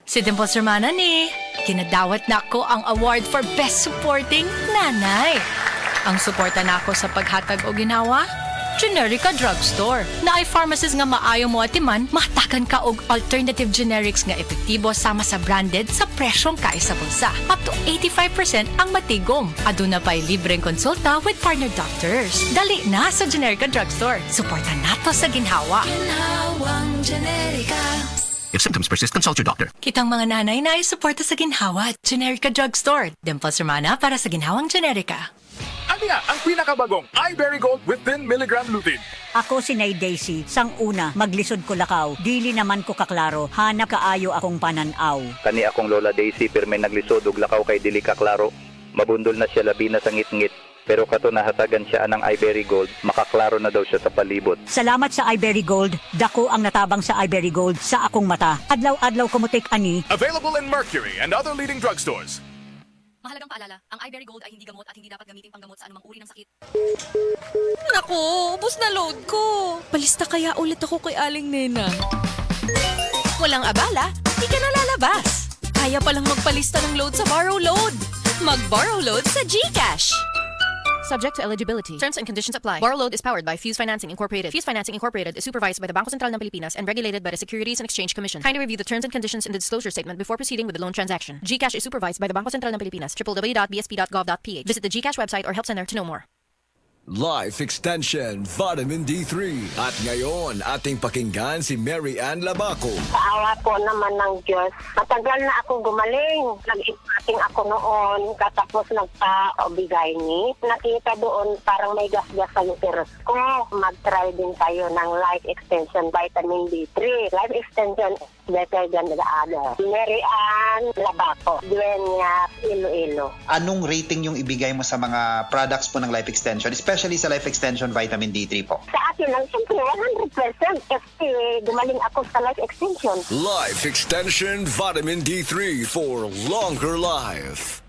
Si Dimples Romana ni. Kinadawat na ako ang award for Best Supporting Nanay. Ang suporta na ako sa paghatag o ginawa, Generica Drugstore. Na ay pharmacist nga maayo mo atiman, matakan ka og alternative generics nga epektibo sama sa branded sa presyong kaisa bulsa. Up to 85% ang matigom. Aduna pa'y libreng konsulta with partner doctors. Dali na sa Generica Drugstore. Suporta nato sa ginhawa. Ginhawang Generica. If symptoms persist, consult your doctor. Kitang mga nanay na ay suporta sa ginhawa. Generica Drugstore. Dimples Romana para sa ginhawang Generica. Ano nga ang pinakabagong iBerry Gold with 10 mg lutein? Ako si Nay Daisy, sang una, maglisod ko lakaw. Dili naman ko kaklaro, hanap kaayo akong pananaw. Kani akong Lola Daisy pirme naglisod og lakaw kay dili ka klaro. Mabundol na siya labi na sa ngit-ngit. Pero kato nahatagan siya anang iBerry Gold, makaklaro na daw siya sa palibot. Salamat sa iBerry Gold, dako ang natabang sa iBerry Gold sa akong mata. Adlaw-adlaw kumutik ani. Available in Mercury and other leading drugstores. Mahalagang paalala, ang iBerry Gold ay hindi gamot at hindi dapat gamitin panggamot sa anumang uri ng sakit. Naku, ubos na load ko. Palista kaya ulit ako kay Aling Nena. Walang abala, di ka na lalabas. Kaya palang magpalista ng load sa Borrow Load. Mag-borrow load sa GCash. Subject to eligibility. Terms and conditions apply. Borrow Load is powered by Fuse Financing Incorporated. Fuse Financing Incorporated is supervised by the Bangko Sentral ng Pilipinas and regulated by the Securities and Exchange Commission. Kindly review the terms and conditions in the disclosure statement before proceeding with the loan transaction. GCash is supervised by the Bangko Sentral ng Pilipinas. www.bsp.gov.ph. Visit the GCash website or help center to know more. Life Extension Vitamin D3. At ngayon, ating pakinggan si Mary Ann Labaco. Sa awa po naman ng Diyos, matagal na ako gumaling. Nag-ipating ako noon, katapos nagpa-obigay ni. Nakita doon parang may gas-gas sa uterus ko. Mag-try din tayo ng Life Extension Vitamin D3. Life Extension is better than the other. Mary Ann Labaco, Dueñas, Iloilo. Anong rating yung ibigay mo sa mga products po ng Life Extension, especially sa Life Extension Vitamin D3 po? Sa akin lang, siyempre 100% kasi gumaling ako sa Life Extension. Life Extension Vitamin D3 for longer life.